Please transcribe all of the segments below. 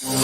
Hello,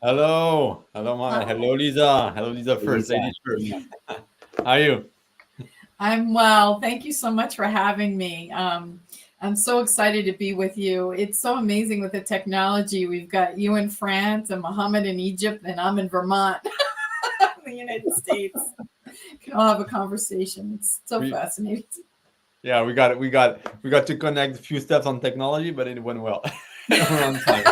Hello, Mama. Hi, Hello, Lisa. First, Lisa. ladies first. How are you? I'm well. Thank you so much for having me. I'm so excited to be with you. It's so amazing with the technology. We've got you in France and Mohammed in Egypt, and I'm in Vermont, in the United States. We can all have a conversation. It's so We fascinating. Yeah, we got it. We got to connect a few steps on technology, but it went well. We're on time,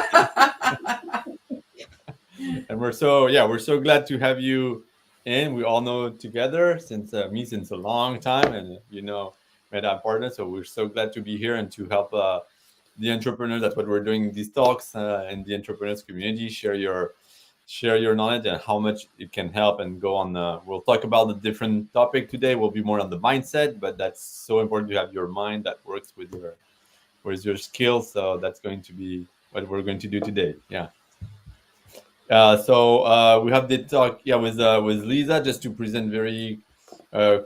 and we're so glad to have you in. We all know together since a long time, and met our partner. So we're so glad to be here and to help the entrepreneurs. That's what we're doing in these talks in the entrepreneurs community. Share your knowledge and how much it can help and go on. We'll talk about the different topic today. We'll be more on the mindset, but that's so important to have your mind that works with your skills. So that's going to be what we're going to do today. Yeah. So we have the talk, with Lisa, just to present very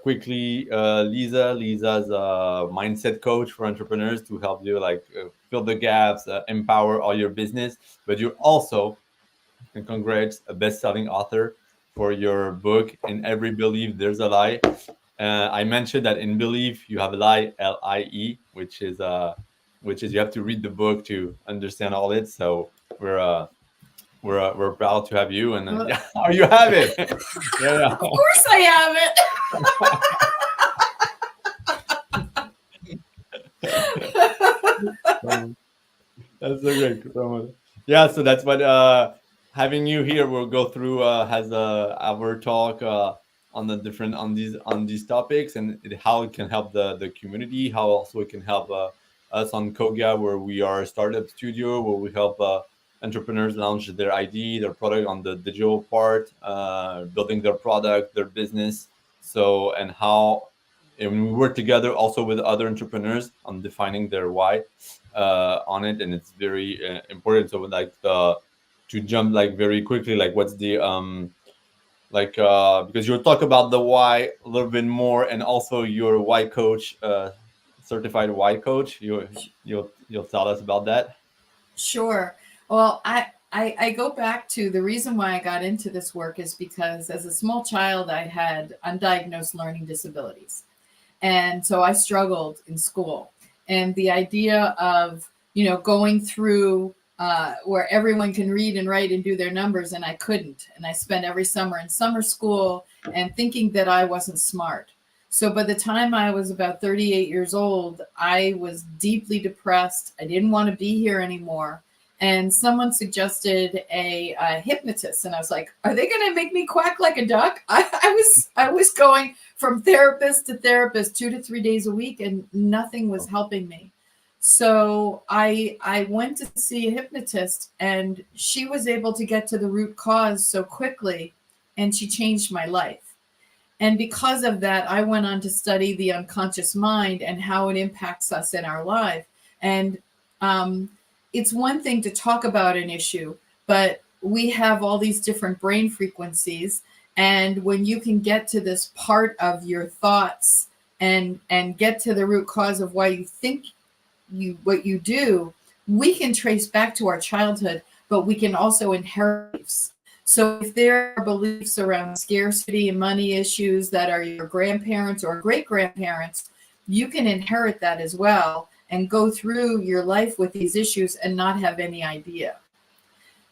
quickly. Lisa's a mindset coach for entrepreneurs to help you fill the gaps, empower all your business. But you're also, and congrats, a best-selling author for your book "In Every Belief There's a Lie." I mentioned that in belief you have a lie, LIE, which is you have to read the book to understand all it. So we're proud to have you, and Of yeah, how you have it. Yeah, course I have yeah. That's so great. Yeah, so that's what having you here. We'll go through has our talk on the different on these topics and how it can help the community. How also it can help us on Cogya, where we are a startup studio where we help entrepreneurs launch their ID, their product on the digital part, building their product, their business. So and we work together also with other entrepreneurs on defining their why on it, and it's very important. So to jump very quickly, what's the because you'll talk about the why a little bit more, and also your why coach, certified why coach. You'll tell us about that. Sure. Well, I go back to the reason why I got into this work is because as a small child, I had undiagnosed learning disabilities. And so I struggled in school. And the idea of, going through where everyone can read and write and do their numbers, and I couldn't. And I spent every summer in summer school and thinking that I wasn't smart. So by the time I was about 38 years old, I was deeply depressed. I didn't want to be here anymore. And someone suggested a hypnotist, and I was like, "Are they going to make me quack like a duck?" I was going from therapist to therapist 2 to 3 days a week, and nothing was helping me. So I went to see a hypnotist, and she was able to get to the root cause so quickly, and she changed my life. And because of that, I went on to study the unconscious mind and how it impacts us in our life. And it's one thing to talk about an issue, but we have all these different brain frequencies. And when you can get to this part of your thoughts and get to the root cause of why you think what you do, we can trace back to our childhood, but we can also inherit beliefs. So if there are beliefs around scarcity and money issues that are your grandparents or great grandparents, you can inherit that as well. and go through your life with these issues and not have any idea.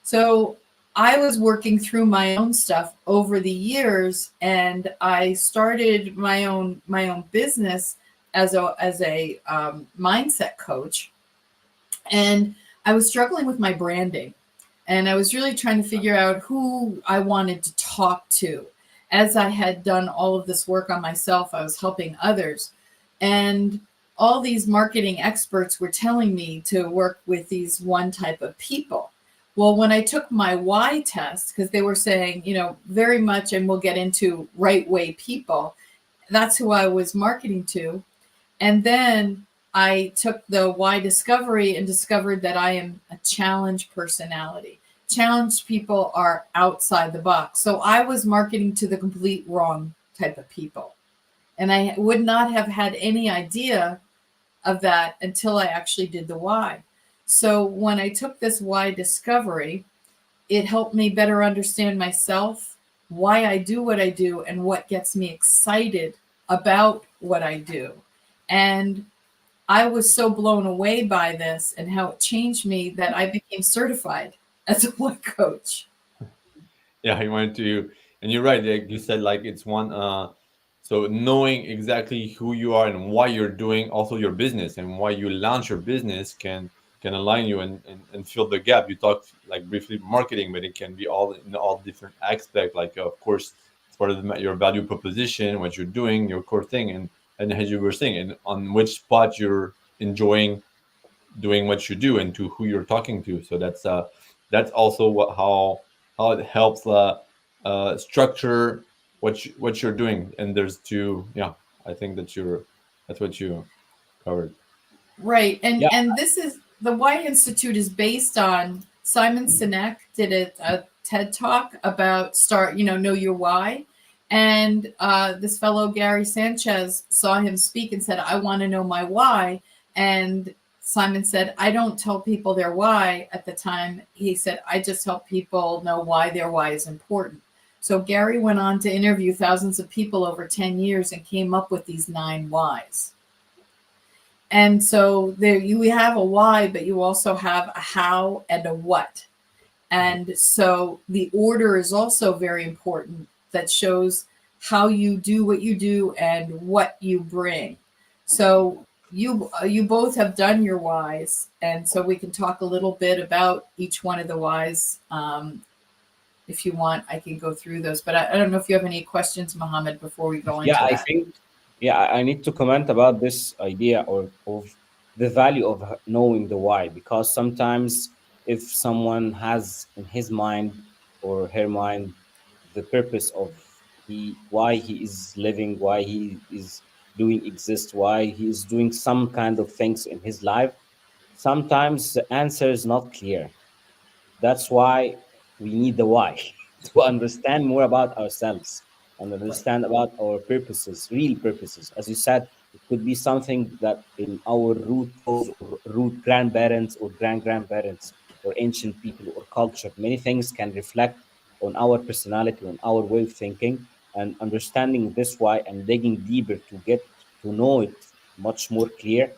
So I was working through my own stuff over the years, and I started my own business as a mindset coach, and I was struggling with my branding, and I was really trying to figure out who I wanted to talk to. As I had done all of this work on myself, I was helping others, and all these marketing experts were telling me to work with these one type of people. Well, when I took my why test, because they were saying, very much, and we'll get into right way people, that's who I was marketing to. And then I took the why discovery and discovered that I am a challenge personality. Challenged people are outside the box. So I was marketing to the complete wrong type of people. And I would not have had any idea of that until I actually did the why. So when I took this why discovery, it helped me better understand myself, why I do what I do, and what gets me excited about what I do. And I was so blown away by this and how it changed me that I became certified as a why coach. Yeah, I wanted to, and you're right. Like you said, like it's one. So knowing exactly who you are and why you're doing also your business and why you launch your business can align you and fill the gap. You talked like briefly marketing, but it can be all in all different aspects. Like of course, it's part of your value proposition, what you're doing, your core thing, and as you were saying, and on which spot you're enjoying doing what you do and to who you're talking to. So that's also how it helps structure what you're doing. And there's two, yeah, I think that's what you covered. Right. And Yeah, and this is the Why Institute is based on Simon Sinek did a TED talk about know your why. And this fellow Gary Sanchez saw him speak and said, I want to know my why. And Simon said, I don't tell people their why at the time. He said, I just help people know why their why is important. So Gary went on to interview thousands of people over 10 years and came up with these 9 whys. And so there you have a why, but you also have a how and a what. And so the order is also very important, that shows how you do what you do and what you bring. So you both have done your whys, and so we can talk a little bit about each one of the whys. If you want, I can go through those, but I don't know if you have any questions, Mohammed, before we go yeah, into I that. think, yeah, I need to comment about this idea or of the value of knowing the why, because sometimes if someone has in his mind or her mind the purpose of why he is living, why he is doing exist, why he is doing some kind of things in his life, sometimes the answer is not clear. That's why we need the why to understand more about ourselves and Right. understand about our purposes, real purposes. As you said, it could be something that in our root cause or root grandparents or grand grandparents or ancient people or culture, many things can reflect on our personality, on our way of thinking, and understanding this why and digging deeper to get to know it much more clear.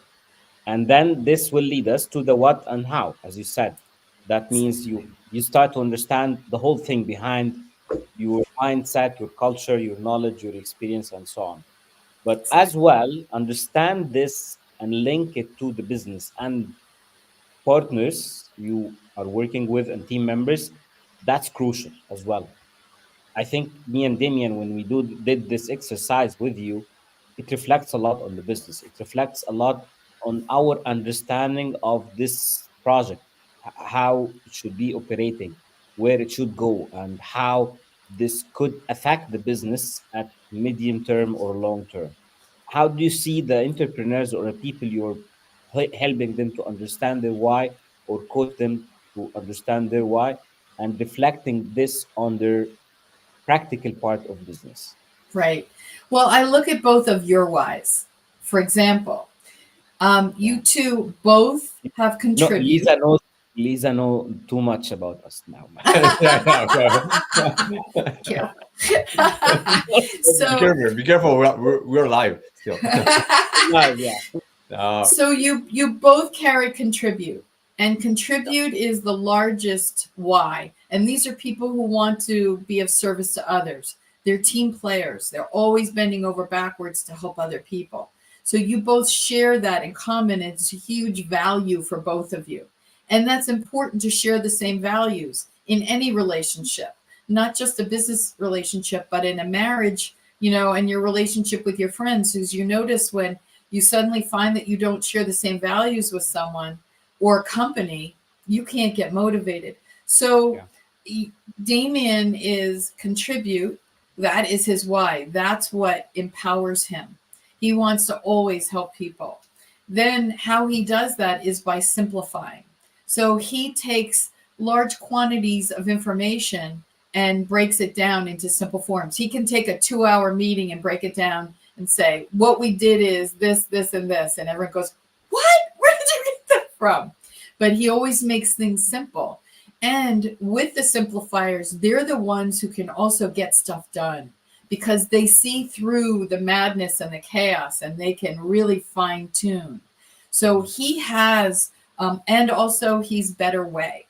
And then this will lead us to the what and how, as you said. That means you start to understand the whole thing behind your mindset, your culture, your knowledge, your experience, and so on. But as Exactly. well, understand this and link it to the business and partners you are working with and team members. That's crucial as well. I think me and Damien, when we did this exercise with you, it reflects a lot on the business. It reflects a lot on our understanding of this project, how it should be operating, where it should go, and how this could affect the business at medium term or long term. How do you see the entrepreneurs or the people you're helping them to understand their why or coach them to understand their why and reflecting this on their practical part of business? Right. Well, I look at both of your whys. For example, Yeah. you two both have No, contributed. Lisa know too much about us now, man. Yeah, yeah, okay. Careful. Be So, careful, be careful. We're live still. Live, yeah. Uh, So you both carry contribute, and contribute is the largest why. And these are people who want to be of service to others. They're team players. They're always bending over backwards to help other people. So you both share that in common. It's a huge value for both of you. And that's important to share the same values in any relationship, not just a business relationship, but in a marriage, and your relationship with your friends. As you notice, when you suddenly find that you don't share the same values with someone or a company, you can't get motivated. So Yeah. Damien is contribute. That is his why. That's what empowers him. He wants to always help people. Then how he does that is by simplifying. So he takes large quantities of information and breaks it down into simple forms. He can take a 2-hour meeting and break it down and say, what we did is this, this, and this. And everyone goes, what? Where did you get that from? But he always makes things simple. And with the simplifiers, they're the ones who can also get stuff done because they see through the madness and the chaos and they can really fine tune. So he has, and also he's Better Way.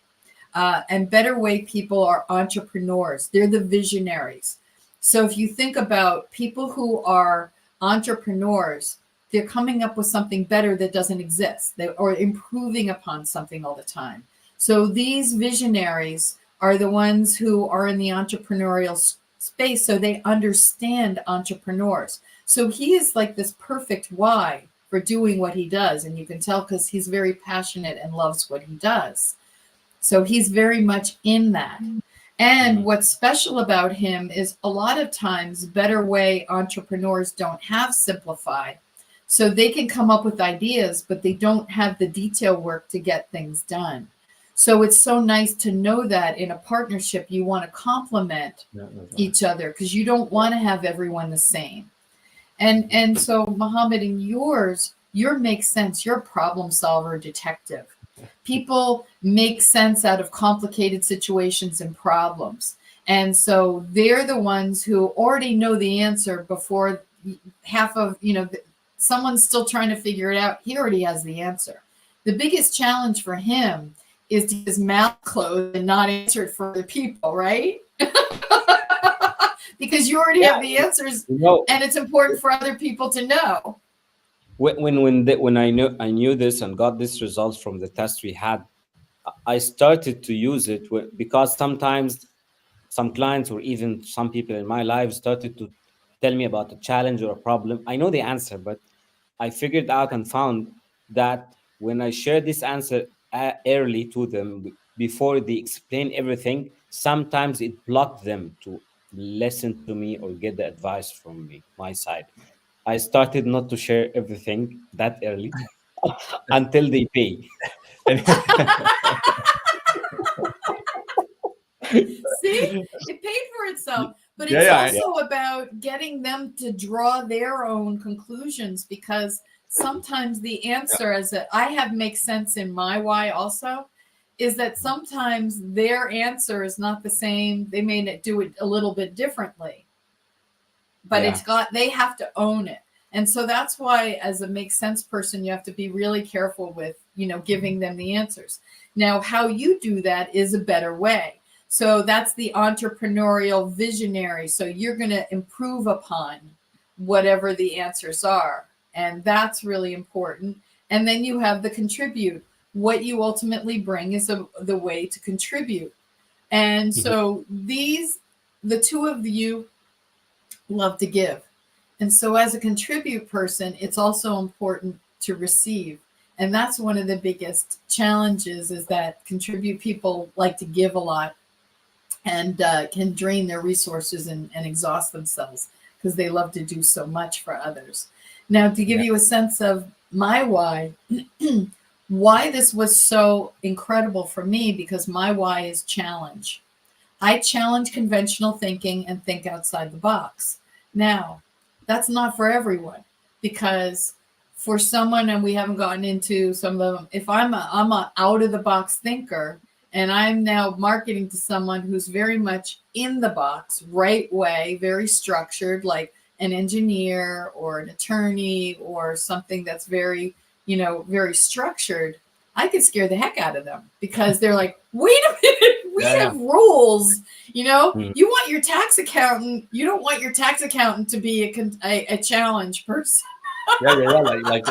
And Better Way people are entrepreneurs. They're the visionaries. So if you think about people who are entrepreneurs, they're coming up with something better that doesn't exist. Or improving upon something all the time. So these visionaries are the ones who are in the entrepreneurial space. So they understand entrepreneurs. So he is like this perfect why for doing what he does. And you can tell because he's very passionate and loves what he does. So he's very much in that. And what's special about him is a lot of times Better Way entrepreneurs don't have Simplify. So they can come up with ideas, but they don't have the detail work to get things done. So it's so nice to know that in a partnership, you want to complement each other because you don't want to have everyone the same. And so Mohammed, in yours, your makes sense. You're a problem solver, detective. People make sense out of complicated situations and problems. And so they're the ones who already know the answer before half of, someone's still trying to figure it out. He already has the answer. The biggest challenge for him is to get his mouth closed and not answer it for other people, right? Because you already have the answers, and it's important for other people to know. When I knew this and got this results from the test we had, I started to use it because sometimes some clients or even some people in my life started to tell me about a challenge or a problem. I know the answer, but I figured out and found that when I share this answer early to them before they explain everything, sometimes it blocked them to listen to me or get the advice from me, my side. I started not to share everything that early until they pay. and See, it paid for itself. But yeah, it's yeah, also about getting them to draw their own conclusions because sometimes the answer, as I have makes sense in my why also, is that sometimes their answer is not the same. They may do it a little bit differently, but they have to own it. And so that's why, as a make sense person, you have to be really careful with, giving them the answers. Now, how you do that is a better way. So that's the entrepreneurial visionary. So you're going to improve upon whatever the answers are. And that's really important. And then you have the contribute. What you ultimately bring is the way to contribute. And so the two of you love to give. And so as a contribute person, it's also important to receive. And that's one of the biggest challenges is that contribute people like to give a lot and can drain their resources and exhaust themselves because they love to do so much for others. Now, to give you a sense of my why, why this was so incredible for me, because my why is challenge. I challenge conventional thinking and think outside the box. Now, that's not for everyone because for someone, and we haven't gotten into some of them, if I'm a out of the box thinker, and I'm now marketing to someone who's very much in the box, right way, very structured, like an engineer or an attorney or something that's very very structured, I could scare the heck out of them because they're like, wait a minute, we Yeah, have rules. Mm. You want your tax accountant, you don't want your tax accountant to be a challenge person. yeah. Like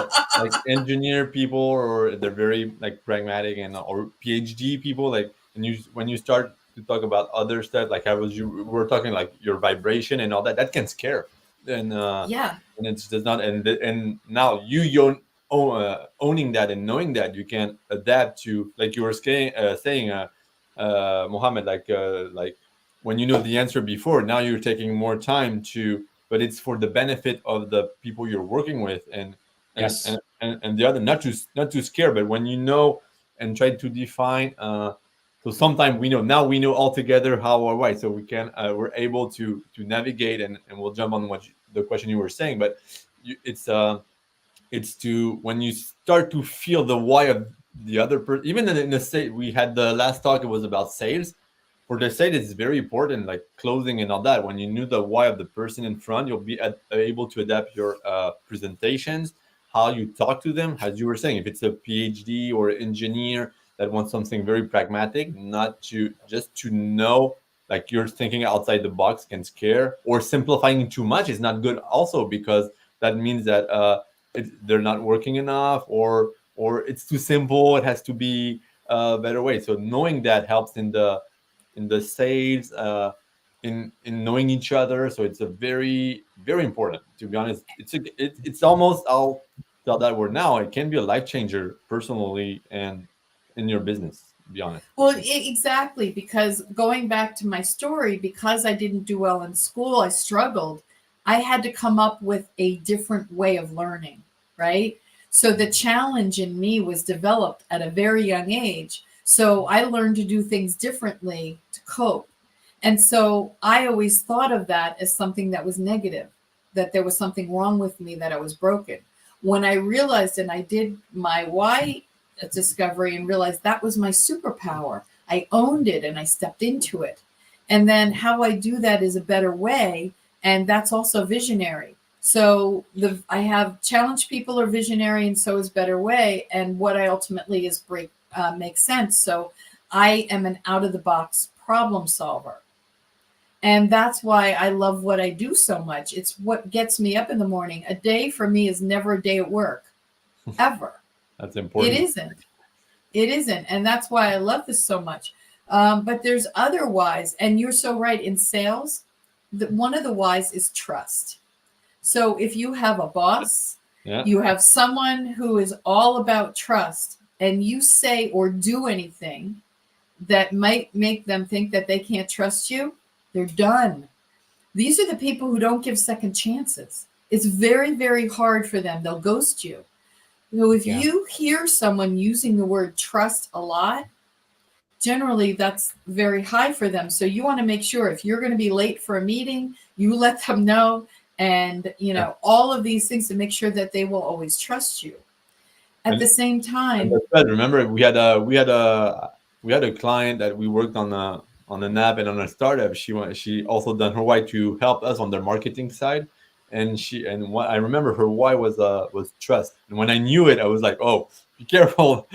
engineer people, or they're very like pragmatic, and or PhD people. Like, and when you start to talk about other stuff, like I was, you we're talking like your vibration and all that. That can scare, and Yeah. and it's does not. And now owning that and knowing that you can adapt to, like you were saying, Mohammed, like when you know the answer before, now you're taking more time to, but it's for the benefit of the people you're working with, Yes. and the other, not to scare, but when you know and try to define. So sometimes we know altogether how or why, so we're able to navigate, and we'll jump on the question you were saying, but it's to, when you start to feel the why of the other person. Even in the state we had the last talk, it was about sales. For the sale, it's very important, like closing and all that. When you knew the why of the person in front, you'll be able to adapt your presentations, how you talk to them. As you were saying, if it's a PhD or engineer that wants something very pragmatic, not to just to know, like you're thinking outside the box can scare, or simplifying too much is not good also, because that means that they're not working enough, or it's too simple. It has to be a better way. So knowing that helps in the sales, in knowing each other. So it's a very very important. To be honest, it's almost, I'll tell that word now. It can be a life changer personally and in your business. To be honest. Well, exactly, because going back to my story, because I didn't do well in school, I struggled. I had to come up with a different way of learning, right? So the challenge in me was developed at a very young age. So I learned to do things differently to cope. And so I always thought of that as something that was negative, that there was something wrong with me, that I was broken. When I realized, and I did my why discovery and realized that was my superpower, I owned it and I stepped into it. And then how I do that is a better way. And that's also visionary. So I have challenged people are visionary, and so is better way. And what I ultimately is makes sense. So I am an out of the box problem solver. And that's why I love what I do so much. It's what gets me up in the morning. A day for me is never a day at work, ever. That's It important. isn't. It isn't. And that's why I love this so much. But there's other whys. And you're so right. In sales, one of the whys is trust. So if you have a boss, Yeah. you have someone who is all about trust, and you say or do anything that might make them think that they can't trust you, they're done. These are the people who don't give second chances. It's very, very hard for them. They'll ghost you. So if Yeah. you hear someone using the word trust a lot, generally that's very high for them. So you want to make sure if you're going to be late for a meeting, you let them know, and Yeah. all of these things to make sure that they will always trust you. At the And same And time, that's good. Remember, we had a client that we worked on an app and on a startup. She also done her why to help us on the marketing side, and what I remember, her why was trust. And when I knew it, I was like, oh, be careful.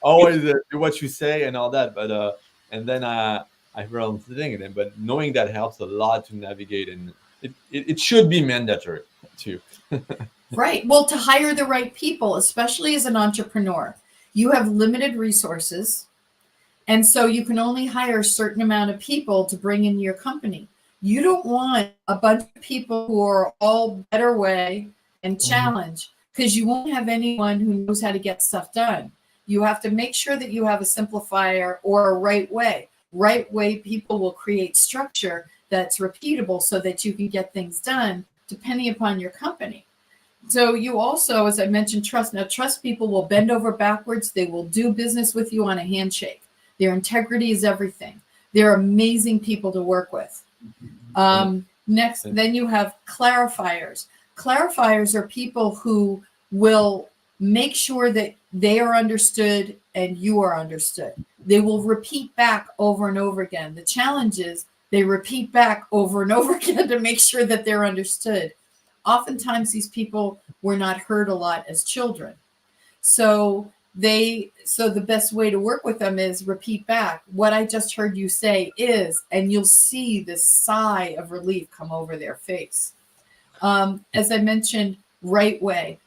Always do what you say and all that. But and then I heard on thing, but knowing that helps a lot to navigate, and it should be mandatory too. right. Well, to hire the right people, especially as an entrepreneur, you have limited resources. And so you can only hire a certain amount of people to bring in your company. You don't want a bunch of people who are all better way and challenge, because you won't have anyone who knows how to get stuff done. You have to make sure that you have a simplifier or a right way. Right way people will create structure that's repeatable so that you can get things done depending upon your company. So you also, as I mentioned, trust. Now, trust people will bend over backwards. They will do business with you on a handshake. Their integrity is everything. They're amazing people to work with. Next, then you have clarifiers. Clarifiers are people who will make sure that they are understood and you are understood. They will repeat back over and over again. The challenge is they repeat back over and over again to make sure that they're understood. oftentimes these people were not heard a lot as children. So the best way to work with them is repeat back what I just heard you say is, and you'll see this sigh of relief come over their face. As I mentioned, right way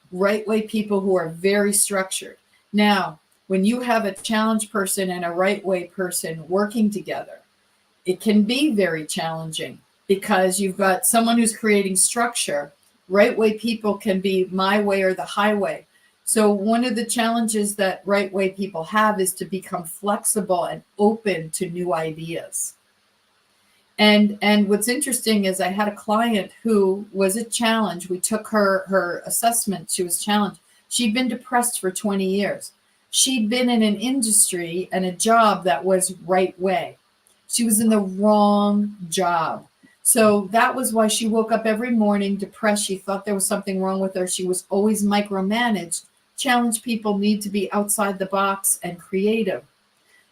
people who are very structured. Now, when you have a challenge person and a right way person working together, it can be very challenging because you've got someone who's creating structure. Right way people can be my way or the highway. So one of the challenges that right way people have is to become flexible and open to new ideas. And what's interesting is I had a client who was a challenge. We took her assessment. She was challenged. She'd been depressed for 20 years. She'd been in an industry and a job that was right way. She was in the wrong job. So that was why she woke up every morning depressed. She thought there was something wrong with her. She was always micromanaged. Challenge people need to be outside the box and creative.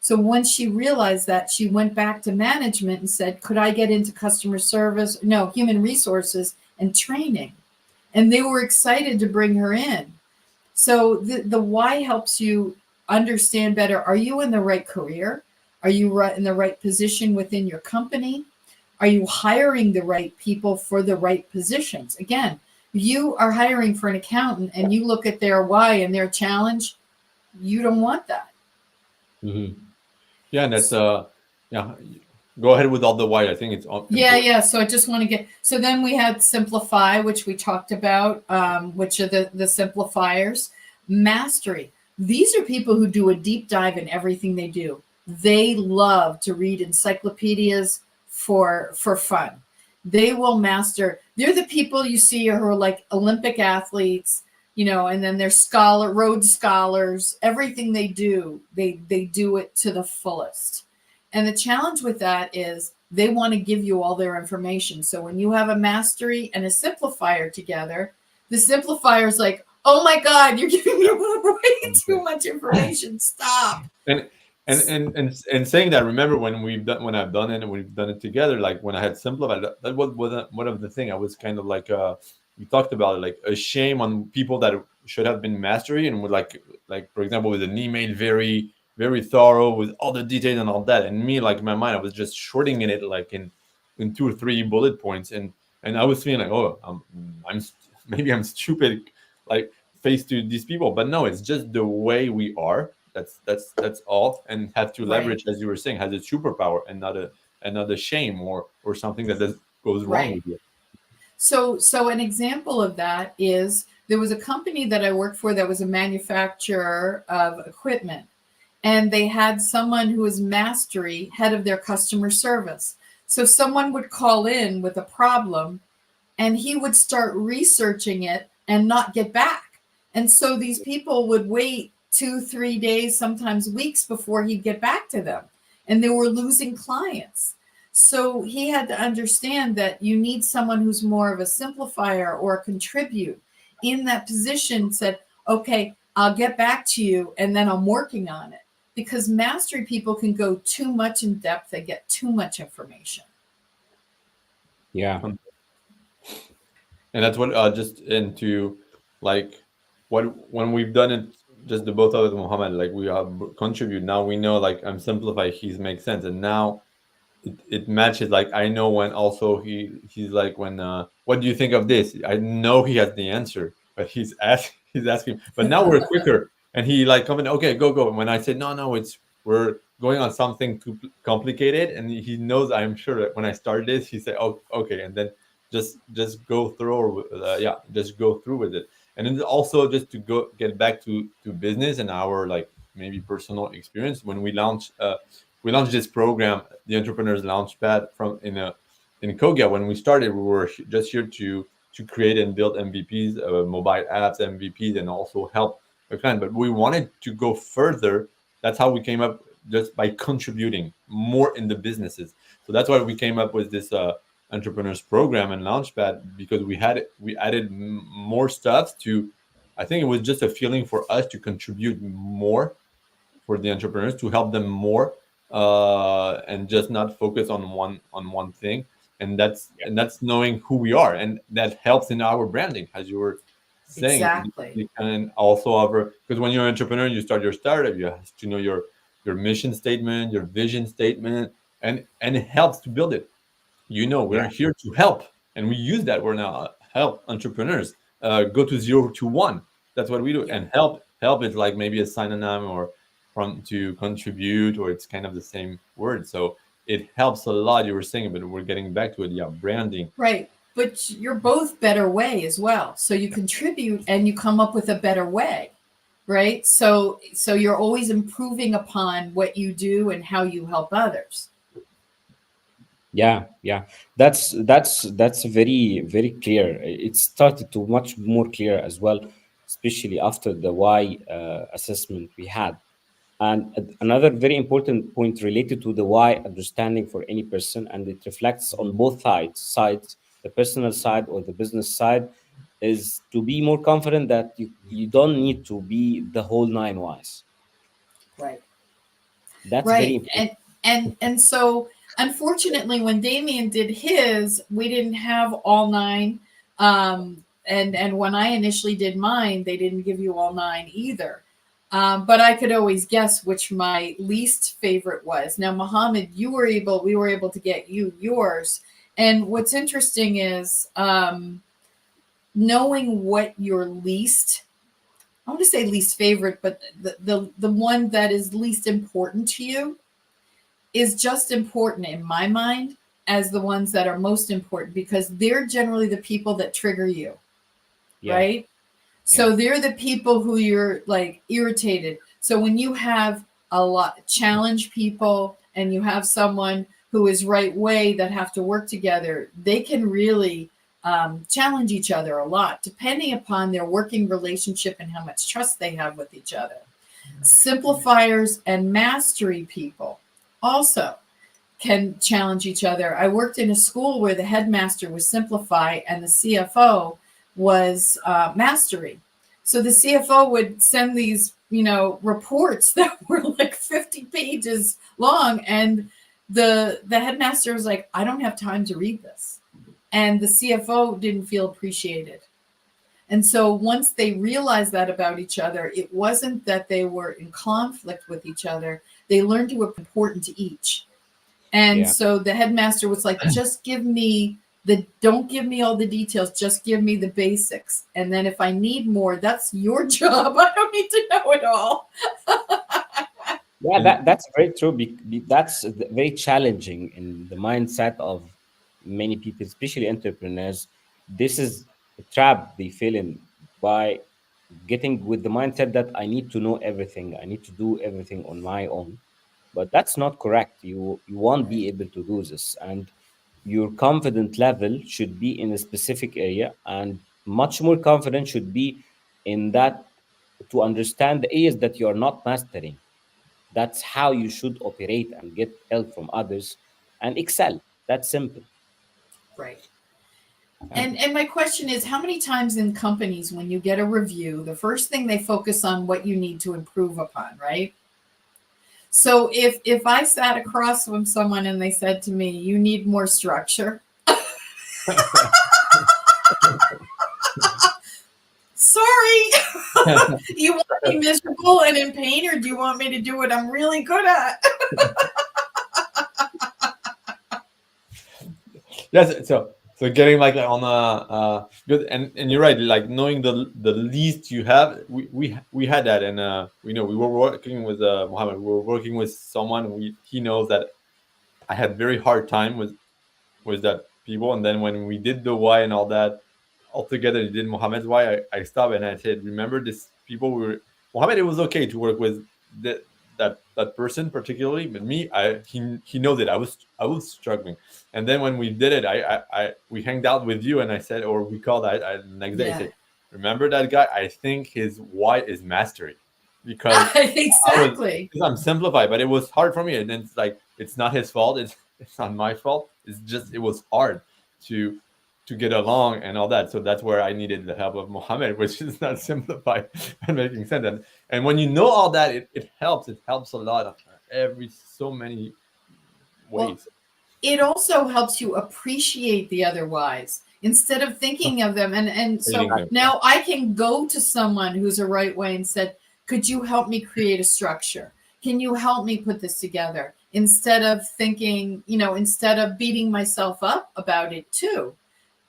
So once she realized that, she went back to management and said, could I get into customer service? No, human resources and training. And they were excited to bring her in. So the why helps you understand better. Are you in the right career? Are you in the right position within your company? Are you hiring the right people for the right positions? Again, you are hiring for an accountant and you look at their why and their challenge, you don't want that. Mm-hmm. Yeah, and that's yeah. Go ahead with all the why. I think it's yeah. So I just want to get. So then we had simplify, which we talked about, which are the simplifiers. Mastery. These are people who do a deep dive in everything they do. They love to read encyclopedias for fun. They will master. They're the people you see who are like Olympic athletes, and then they're Rhodes scholars. Everything they do, they do it to the fullest. And the challenge with that is they want to give you all their information. So when you have a mastery and a simplifier together, the simplifier is like, oh my God, you're giving me way too much information. Stop. And saying that, remember when I've done it and we've done it together, like when I had simplified, that was one of the thing I was kind of like we talked about it, like a shame on people that should have been mastery and would like for example with an email very very thorough with all the details and all that, and me like in my mind I was just shorting it like in 2 or 3 bullet points, and I was feeling like, oh, I'm maybe I'm stupid like face to these people, but no, it's just the way we are. That's all, and have to leverage, as you were saying, has a superpower and not a shame or something that goes wrong with you. So an example of that is there was a company that I worked for that was a manufacturer of equipment, and they had someone who was mastery head of their customer service. So someone would call in with a problem and he would start researching it and not get back. And so these people would wait 2-3 days, sometimes weeks before he'd get back to them. And they were losing clients. So he had to understand that you need someone who's more of a simplifier or a contribute in that position, said, okay, I'll get back to you and then I'm working on it. Because mastery people can go too much in depth, they get too much information. Yeah. And that's what just into like when we've done it, just the both of us, Muhammad, like we have contribute. Now we know like I'm simplify, he's makes sense, and now it matches. Like I know when also he's like when what do you think of this? I know he has the answer, but he's asking. But now we're quicker, and he like coming, okay, go. And when I say no, it's we're going on something too complicated, and he knows. I'm sure that when I start this, he say, oh, okay, and then just go through just go through with it. And then also just to get back to business and our like maybe personal experience when we launched this program, the Entrepreneurs Launchpad in Cogya. When we started, we were just here to create and build MVPs, mobile apps MVPs, and also help the client. But we wanted to go further. That's how we came up, just by contributing more in the businesses. So that's why we came up with this entrepreneurs program and Launchpad, because we added more stuff to. I think it was just a feeling for us to contribute more for the entrepreneurs, to help them more, and just not focus on one thing. and that's knowing who we are, and that helps in our branding, as you were saying. Exactly. You can also offer, because when you're an entrepreneur, you start your startup, you have to know your mission statement, your vision statement, and it helps to build it. We're Yeah, here to help, and we use that word now. Help entrepreneurs go to 0 to 1. That's what we do. Yeah. And help is like maybe a synonym, or from to contribute, or it's kind of the same word. So it helps a lot. You were saying, but we're getting back to it. Yeah, branding. Right. But you're both better way as well. So you contribute and you come up with a better way. Right. So you're always improving upon what you do and how you help others. yeah. That's very clear. It started to much more clear as well, especially after the why assessment we had. And another very important point related to the why understanding for any person, and it reflects on both sides, the personal side or the business side, is to be more confident that you don't need to be the whole nine whys. Right. That's very Right. important. And so unfortunately when Damien did his, we didn't have all nine. And when I initially did mine, they didn't give you all nine either. But I could always guess which my least favorite was. Now, Mohammed, we were able to get you yours. And what's interesting is knowing what your least, I want to say least favorite, but the one that is least important to you is just important in my mind as the ones that are most important, because they're generally the people that trigger you, Yeah, right? yeah, So they're the people who you're like irritated. So when you have a lot challenge people and you have someone who is right way that have to work together, they can really challenge each other a lot, depending upon their working relationship and how much trust they have with each other. Simplifiers and mastery people also can challenge each other. I worked in a school where the headmaster was Simplify and the CFO was Mastery. So the CFO would send these, reports that were like 50 pages long, and the headmaster was like, "I don't have time to read this," and the CFO didn't feel appreciated. And so once they realized that about each other, it wasn't that they were in conflict with each other. They learned to be important to each. And yeah. so the headmaster was like, just give me don't give me all the details, just give me the basics. And then if I need more, that's your job. I don't need to know it all. Yeah, And that's very true. That's very challenging in the mindset of many people, especially entrepreneurs. This is a trap they feel in by getting with the mindset that I need to know everything. I need to do everything on my own. But that's not correct. You won't Right. be able to do this, and your confident level should be in a specific area, and much more confident should be in that to understand the areas that you are not mastering. That's how you should operate and get help from others and excel. That's simple. Right. and And my question is, how many times in companies when you get a review, the first thing they focus on what you need to improve upon, right? So if I sat across from someone and they said to me, "You need more structure," sorry, you want me miserable and in pain, or do you want me to do what I'm really good at? yes, so getting like on a good, and you're right, like knowing the least you have. We had that, and we know we were working with Mohammed. We were working with someone. He knows that I had very hard time with that people. And then when we did the why and all that all together, he did Mohammed's why. I stopped and I said, remember this people we were Mohammed. It was okay to work with that person particularly, but me, he knows it. I was struggling. And then when we did it, I we hanged out with you, and I said, or we called. The next day I Yeah, said, remember that guy? I think his why is mastery, because I was exactly. because I'm simplified, but it was hard for me. And then it's like it's not his fault. It's not my fault. It's just it was hard to to get along and all that. So that's where I needed the help of Mohammed, which is not simplified and making sense. And when you know all that, it helps. It helps a lot on every so many Well, ways. it also helps you appreciate the other whys instead of thinking of them. And so Hating them. Exactly. now I can go to someone who's a right way and said, could you help me create a structure? Can you help me put this together? Instead of thinking, instead of beating myself up about it too.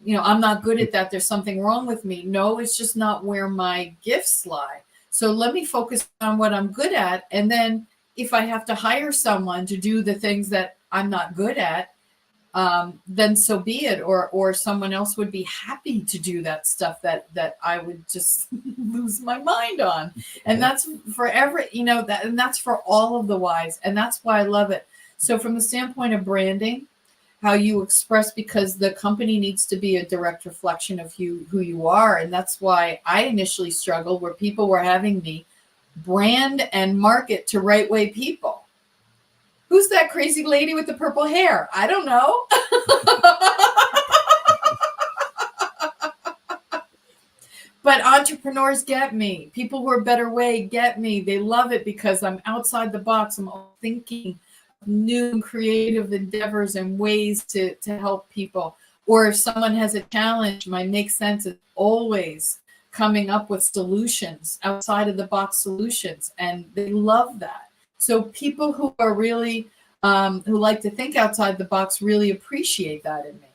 I'm not good at that. There's something wrong with me. No, it's just not where my gifts lie. So let me focus on what I'm good at. And then if I have to hire someone to do the things that I'm not good at, then so be it. Or someone else would be happy to do that stuff that I would just lose my mind on. And that's for and that's for all of the whys. And that's why I love it. So from the standpoint of branding, how you express, because the company needs to be a direct reflection of who you are. And that's why I initially struggled, where people were having me brand and market to right way people. Who's that crazy lady with the purple hair? I don't know. But entrepreneurs get me. People who are better way get me. They love it because I'm outside the box. I'm thinking new and creative endeavors and ways to help people. Or if someone has a challenge, my make sense is always coming up with solutions, outside of the box solutions. And they love that. So people who are really, who like to think outside the box really appreciate that in me.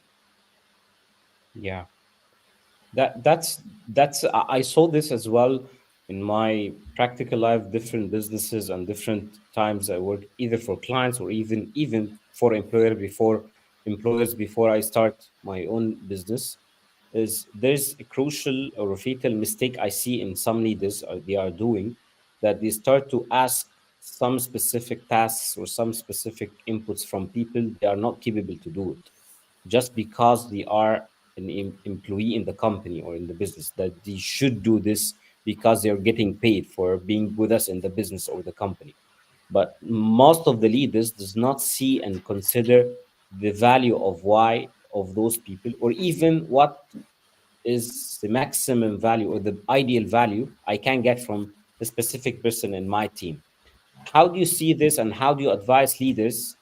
Yeah. I saw this as well in my practical life, different businesses and different times I work either for clients or even for employers before I start my own business. Is there's a crucial or a fatal mistake I see in some leaders they are doing, that they start to ask some specific tasks or some specific inputs from people they are not capable to do it, just because they are an employee in the company or in the business, that they should do this because they're getting paid for being with us in the business or the company. But most of the leaders does not see and consider the value of why of those people, or even what is the maximum value or the ideal value I can get from the specific person in my team. How do you see this, and how do you advise leaders,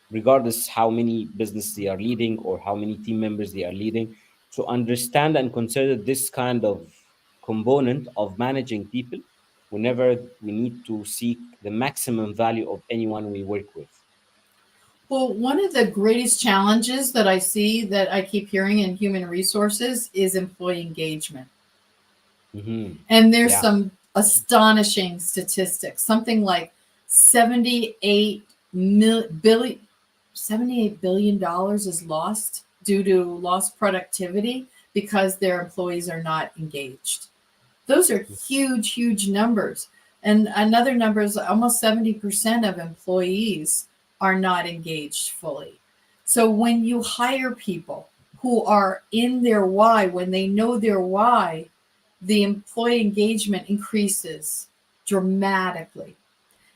regardless how many business they are leading or how many team members they are leading, to understand and consider this kind of component of managing people whenever we need to seek the maximum value of anyone we work with? Well, one of the greatest challenges that I see that I keep hearing in human resources is employee engagement. Hmm. And there's Yeah. some astonishing statistics. Something like 78 billion $78 billion is lost due to lost productivity because their employees are not engaged. Those are huge, huge numbers. And another number is almost 70% of employees are not engaged fully. So when you hire people who are in their why, when they know their why, the employee engagement increases dramatically.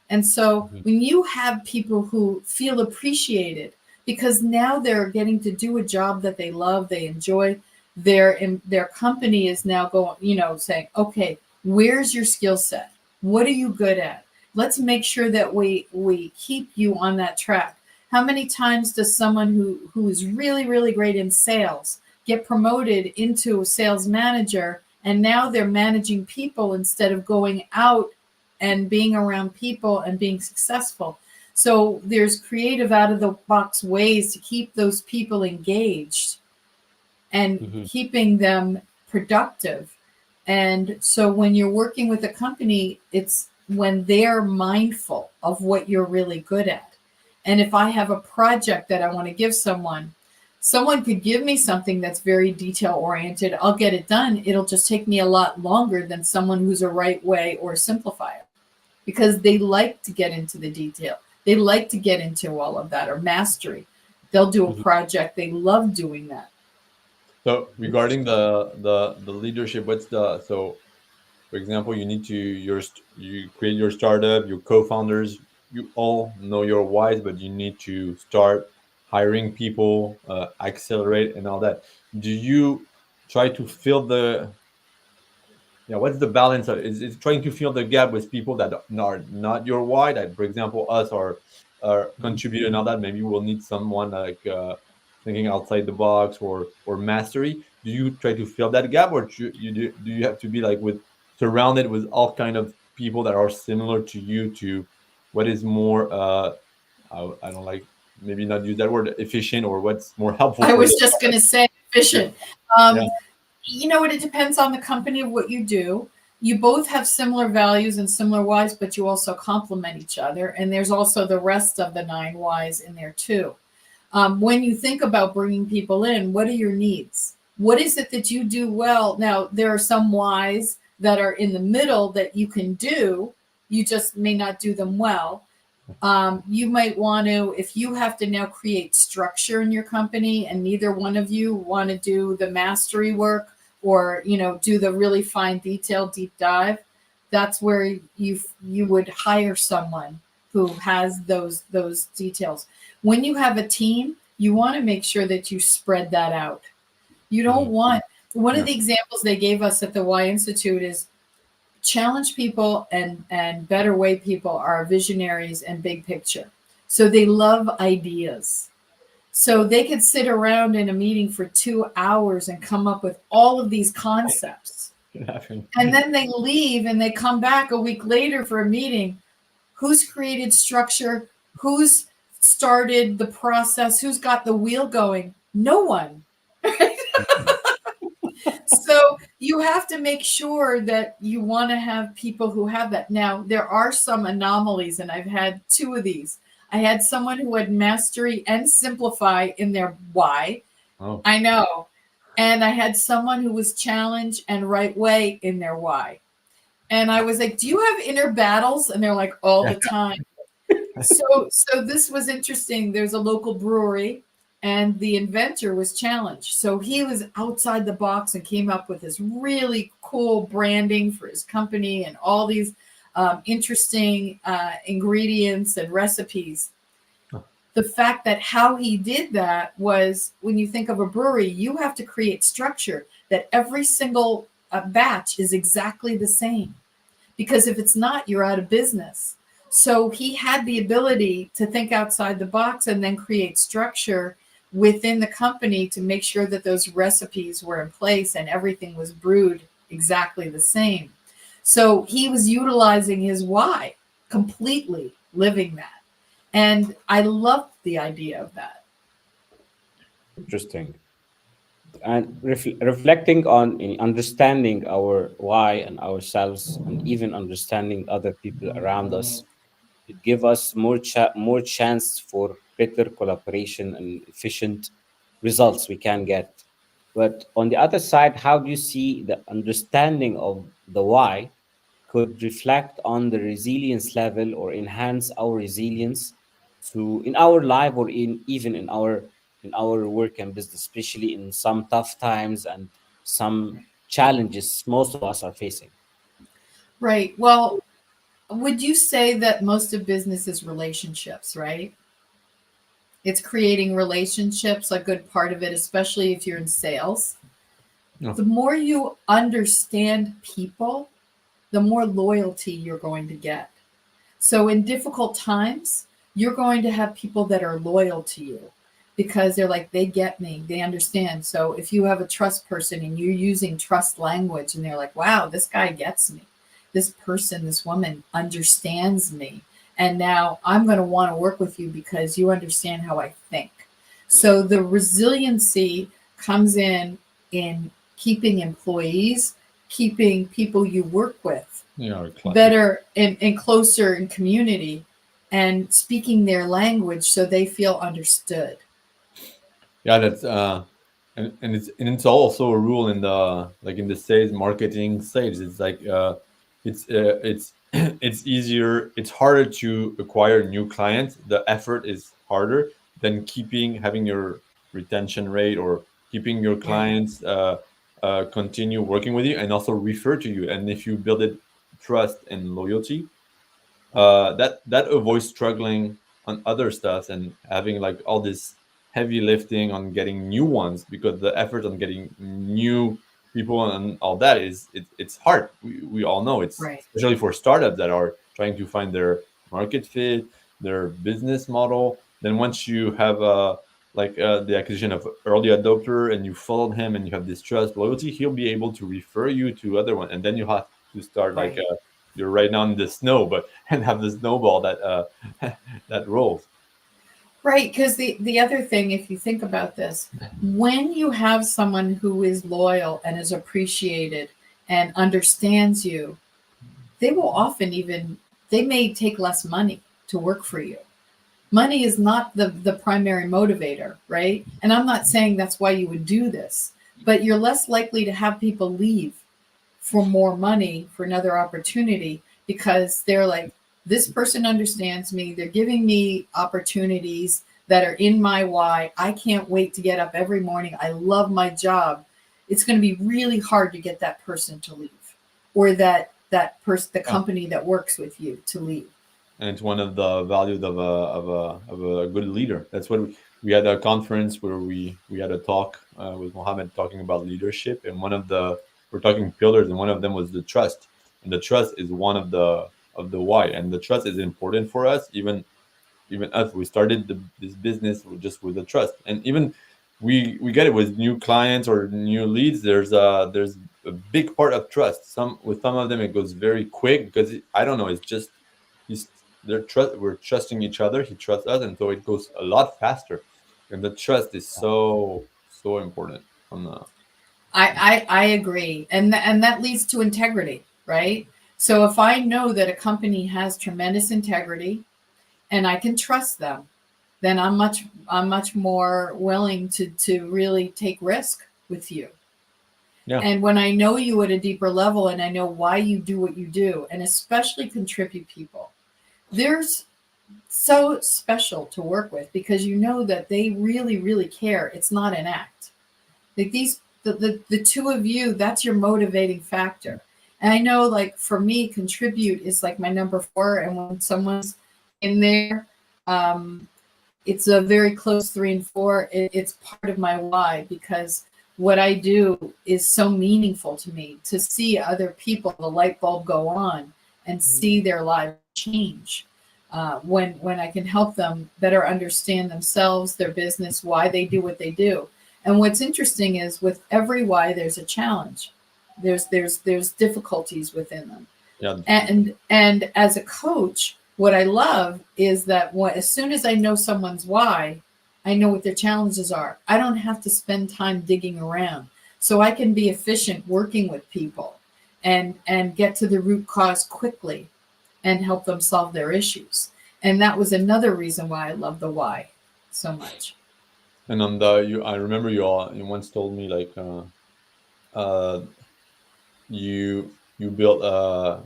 And so Mhm. when you have people who feel appreciated because now they're getting to do a job that they love, they enjoy, their company is now going, saying, okay, where's your skill set? What are you good at? Let's make sure that we keep you on that track. How many times does someone who is really, really great in sales get promoted into a sales manager, and now they're managing people instead of going out and being around people and being successful? So there's creative out of the box ways to keep those people engaged and Mhm. keeping them productive. And so when you're working with a company, it's when they're mindful of what you're really good at. And if I have a project that I want to give someone could give me something that's very detail oriented. I'll get it done. It'll just take me a lot longer than someone who's a right way or simplifier, because they like to get into the detail. They like to get into all of that, or mastery. They'll do a Mhm. project. They love doing that. So regarding Interesting. the leadership, what's the so for example, you need to you create your startup, your co-founders, you all know your whys, but you need to start hiring people, accelerate, and all that. Do you try to fill the yeah? What's the balance? Is trying to fill the gap with people that are not your why? That, for example, us are contribute and all that, maybe we'll need someone like thinking outside the box or mastery. Do you try to fill that gap, or do you have to be like with surrounded with all kind of people that are similar to you to what is more I don't like, maybe not use that word, efficient, or what's more helpful I for was the just going to say yeah efficient. yeah Um, you know what? It depends on the company of what you do. You both have similar values and similar whys, but you also complement each other. And there's also the rest of the 9 whys in there too. When you think about bringing people in, what are your needs? What is it that you do well? Now, there are some whys that are in the middle that you can do. You just may not do them well. You might want to, if you have to now create structure in your company and neither one of you want to do the mastery work or, do the really fine detail deep dive, that's where you would hire someone who has those details. When you have a team, you want to make sure that you spread that out. You don't Mhm. want, one of Yeah. the examples they gave us at the Y Institute is challenge people and better way people are visionaries and big picture. So they love ideas. So they could sit around in a meeting for 2 hours and come up with all of these concepts. Laughing. And then they leave and they come back a week later for a meeting. Who's created structure? Who's started the process? Who's got the wheel going? No one. So you have to make sure that you want to have people who have that. Now, there are some anomalies, and I've had 2 of these. I had someone who had mastery and simplify in their why. Oh I know. And I had someone who was challenge and right way in their why. And I was like, do you have inner battles? And they're like, all yeah. the time. So this was interesting. There's a local brewery, and the inventor was challenged. So he was outside the box and came up with this really cool branding for his company and all these interesting ingredients and recipes. The fact that how he did that was, when you think of a brewery, you have to create structure that every single batch is exactly the same, because if it's not, you're out of business. So he had the ability to think outside the box and then create structure within the company to make sure that those recipes were in place and everything was brewed exactly the same. So he was utilizing his why completely, living that. And I loved the idea of that. Interesting. And reflecting on understanding our why and ourselves, and even understanding other people around us, it give us more chance for better collaboration and efficient results we can get. But on the other side, how do you see the understanding of the why could reflect on the resilience level or enhance our resilience to in our life, or in even in our work and business, especially in some tough times and some challenges most of us are facing? Right. Well, would you say that most of business is relationships, right? It's creating relationships, a good part of it, especially if you're in sales. No. The more you understand people, the more loyalty you're going to get. So in difficult times, you're going to have people that are loyal to you because they're like, they get me, they understand. So if you have a trust person and you're using trust language and they're like, wow, this guy gets me. This person, this woman understands me. And now I'm going to want to work with you because you understand how I think. So the resiliency comes in keeping employees, keeping people you work with Yeah, classic. better and closer in community, and speaking their language so they feel understood. Yeah, that's and it's also a rule in the like in the sales marketing sales. It's like it's it's easier, it's harder to acquire new clients. The effort is harder than keeping having your retention rate, or keeping your Right. clients continue working with you and also refer to you. And if you build it trust and loyalty, that avoids struggling on other stuff and having like all this heavy lifting on getting new ones, because the effort on getting new people and all that is it's hard. We all know it's Right. especially for startups that are trying to find their market fit, their business model. Then once you have the acquisition of early adopter and you follow him and you have this trust, loyalty, he'll be able to refer you to other one, and then you have to start like Right. you're right now in the snow, but and have the snowball that that rolls. Right, because the other thing, if you think about this, when you have someone who is loyal and is appreciated and understands you, they will often even, they may take less money to work for you. Money is not the primary motivator, right? And I'm not saying that's why you would do this, but you're less likely to have people leave for more money for another opportunity because they're like, this person understands me. They're giving me opportunities that are in my why. I can't wait to get up every morning. I love my job. It's going to be really hard to get that person to leave, or that person, the company that works with you, to leave. And it's one of the values of a good leader. That's what we had a conference where we had a talk with Mohammed talking about leadership, and one of the we're talking pillars, and one of them was the trust, and the trust is one of the why, and the trust is important for us. Even us, we started this business just with the trust, and even we get it with new clients or new leads. There's a big part of trust. Some of them it goes very quick because I don't know. It's just he's we're trusting each other. He trusts us, and so it goes a lot faster. And the trust is so important. On the I agree, and that leads to integrity, right? So if I know that a company has tremendous integrity and I can trust them, then I'm much more willing to really take risk with you. yeah, And when I know you at a deeper level and I know why you do what you do, and especially contribute people, there's so special to work with because you know that they really, really care. It's not an act. Like the two of you, that's your motivating factor. And I know, like, for me, contribute is like my number 4. And when someone's in there, it's a very close 3 and 4. It's part of my why, because what I do is so meaningful to me, to see other people, the light bulb go on and see their lives change. When I can help them better understand themselves, their business, why they do what they do. And what's interesting is with every why, there's a challenge. There's difficulties within them. yeah, And as a coach, what I love is that as soon as I know someone's why, I know what their challenges are. I don't have to spend time digging around. So I can be efficient working with people and get to the root cause quickly and help them solve their issues. And that was another reason why I love the why so much. and on the I remember you once told me like uh you built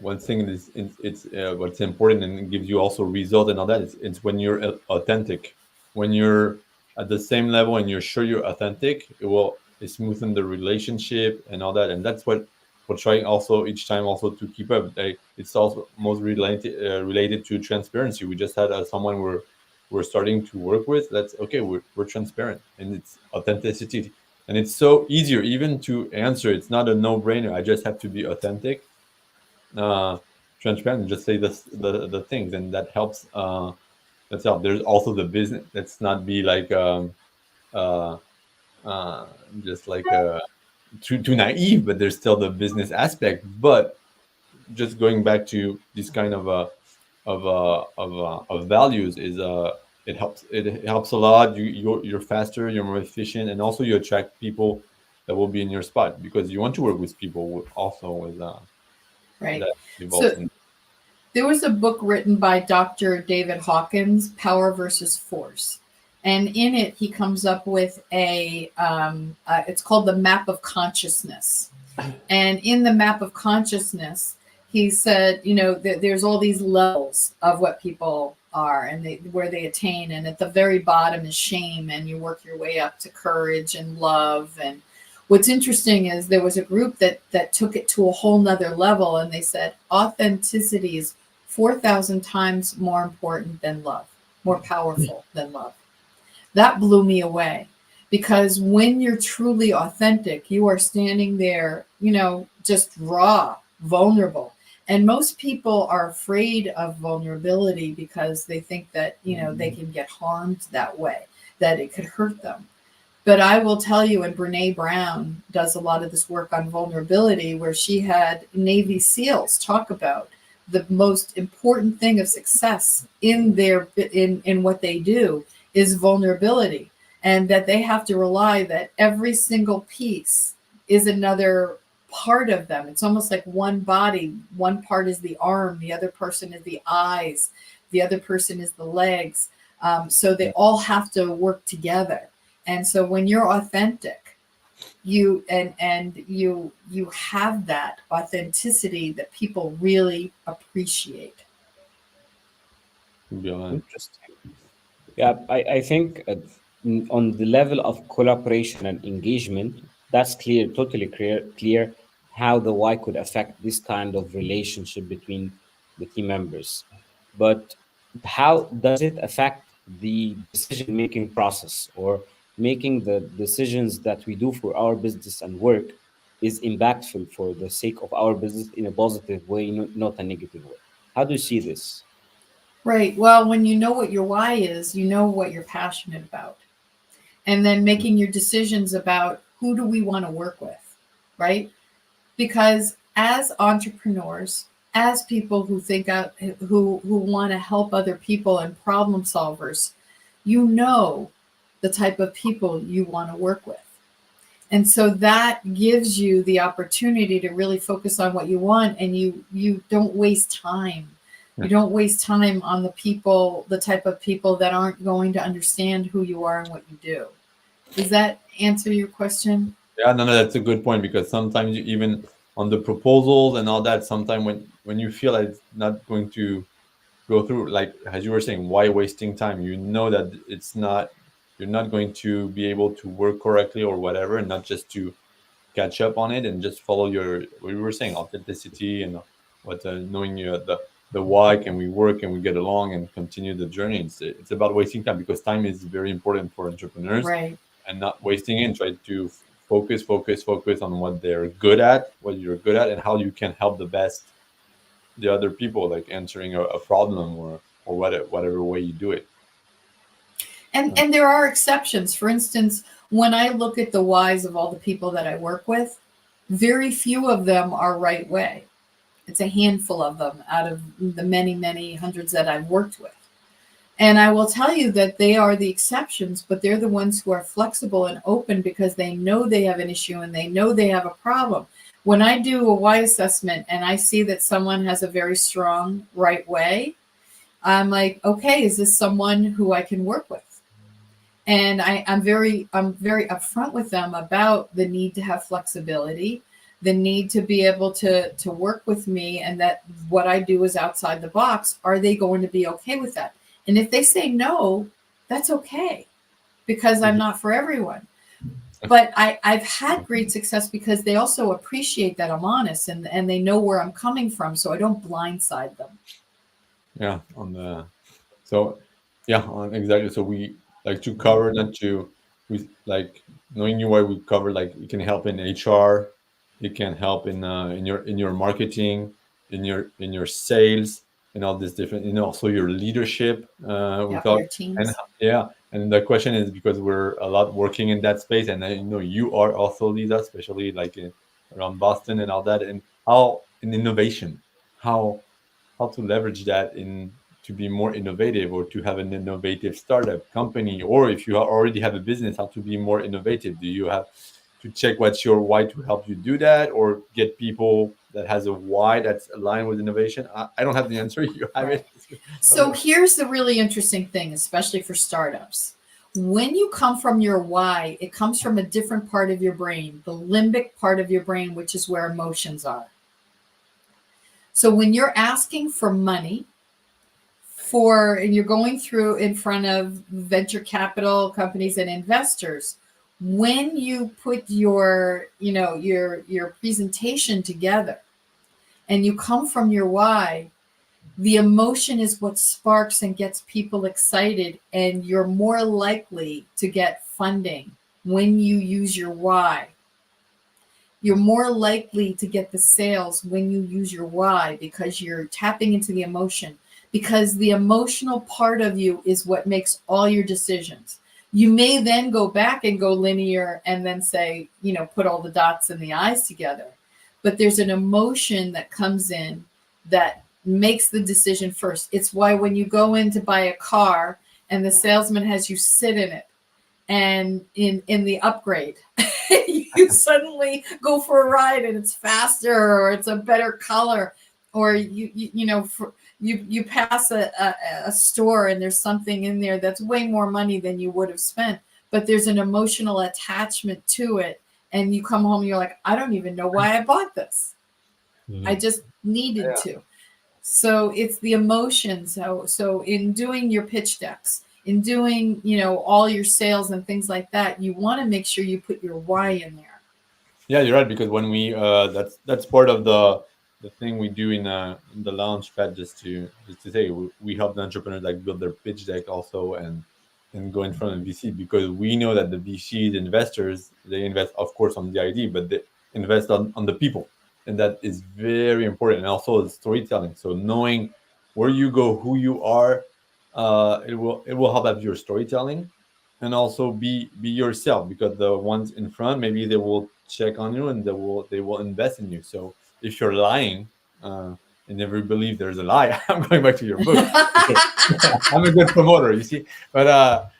one thing is it's what's important and it gives you also result and all that. It's when you're authentic, when you're at the same level and you're sure you're authentic, it smoothen the relationship and all that. And that's what we're trying also each time also to keep up. It's also most related to transparency. We just had someone we're starting to work with. That's okay. We're transparent, and it's authenticity. And it's so easier even to answer. It's not a no-brainer. I just have to be authentic, uh, transparent, and just say the things, and that helps. That's help. There's also the business. Let's not be like uh, uh, just like too naive, but there's still the business aspect. But just going back to this kind of values is it helps a lot. You're faster, you're more efficient, and also you attract people that will be in your spot because you want to work with people also with Right. that evolves So in. there was a book written by Dr. David Hawkins, Power versus Force. And in it, he comes up with it's called the map of consciousness. And in the map of consciousness, he said, there's all these levels of what people are and where they attain. And at the very bottom is shame, and you work your way up to courage and love. And what's interesting is there was a group that took it to a whole nother level, and they said authenticity is 4,000 times more important than love, more powerful than love. That blew me away, because when you're truly authentic, you are standing there, just raw, vulnerable. And most people are afraid of vulnerability because they think that, they can get harmed that way, that it could hurt them. But I will tell you, and Brene Brown does a lot of this work on vulnerability, where she had Navy SEALs talk about the most important thing of success in what they do is vulnerability, and that they have to rely that every single piece is another part of them. It's almost like one body. One part is the arm, the other person is the eyes, the other person is the legs. So they all have to work together. And so when you're authentic, you have that authenticity that people really appreciate. Yeah. Interesting. Yeah, I think on the level of collaboration and engagement, that's clear, totally clear how the why could affect this kind of relationship between the team members. But how does it affect the decision making process, or making the decisions that we do for our business and work is impactful for the sake of our business in a positive way, not a negative way? How do you see this? Right. Well, when you know what your why is, you know what you're passionate about. And then making your decisions about who do we want to work with, right? Because as entrepreneurs, as people who think out, who want to help other people and problem solvers, you know the type of people you want to work with. And so that gives you the opportunity to really focus on what you want, and you don't waste time. You Yeah. don't waste time on the people, the type of people that aren't going to understand who you are and what you do. Does that answer your question? Yeah, no, that's a good point, because sometimes you, even on the proposals and all that, sometimes when you feel like it's not going to go through, like as you were saying, why wasting time? You know that it's not, you're not going to be able to work correctly or whatever, and not just to catch up on it and just follow your, what you were saying, authenticity, and what knowing the why, can we work and we get along and continue the journey. It's about wasting time, because time is very important for entrepreneurs, Right. and not wasting it, and try to focus on what they're good at, what you're good at, and how you can help the best the other people, like answering a problem, or whatever way you do it. And there are exceptions. For instance, when I look at the whys of all the people that I work with, very few of them are right way. It's a handful of them out of the many, many hundreds that I've worked with. And I will tell you that they are the exceptions, but they're the ones who are flexible and open because they know they have an issue and they know they have a problem. When I do a why assessment and I see that someone has a very strong right way, I'm like, okay, is this someone who I can work with? And I'm very upfront with them about the need to have flexibility, the need to be able to work with me, and that what I do is outside the box. Are they going to be okay with that? And if they say no, that's okay, because I'm not for everyone. But I've had great success because they also appreciate that I'm honest, and they know where I'm coming from, so I don't blindside them. Yeah, on the, so yeah, exactly. So we like to cover, not to, we like, knowing you, why we cover, like it can help in HR, it can help in your marketing, in your sales, and all this different, also your leadership. We Yeah, talk, your and teams. yeah, and the question is, because we're a lot working in that space, and I know you are also, Lisa, especially like around Boston and all that, and how in innovation, how to leverage that in, to be more innovative, or to have an innovative startup company, or if you already have a business, how to be more innovative. Do you have to check what's your why to help you do that, or get people that has a why that's aligned with innovation? I don't have the answer. You have Right. it. So here's the really interesting thing, especially for startups. When you come from your why, it comes from a different part of your brain, the limbic part of your brain, which is where emotions are. So when you're asking for money and you're going through in front of venture capital companies and investors, when you put your presentation together and you come from your why, the emotion is what sparks and gets people excited, and you're more likely to get funding when you use your why. You're more likely to get the sales when you use your why, because you're tapping into the emotion, because the emotional part of you is what makes all your decisions. You may then go back and go linear and then say, put all the dots and the I's together. But there's an emotion that comes in that makes the decision first. It's why when you go in to buy a car and the salesman has you sit in it, and in the upgrade, you suddenly go for a ride and it's faster, or it's a better color, or you pass a store and there's something in there that's way more money than you would have spent, but there's an emotional attachment to it, and you come home and you're like, I don't even know why I bought this. I just needed to. So it's the emotions. So in doing your pitch decks, in doing, all your sales and things like that, you want to make sure you put your why in there. Yeah, you're right, because when we that's part of the thing we do in the launch pad, just to say we help the entrepreneurs like build their pitch deck also, and go in front of VC, because we know that the VCs investors, they invest of course on the ID, but they invest on the people, and that is very important, and also the storytelling. So knowing where you go, who you are, it will help have your storytelling, and also be yourself, because the ones in front, maybe they will check on you and they will invest in you. So if you're lying, and never believe there's a lie, I'm going back to your book. I'm a good promoter, you see. But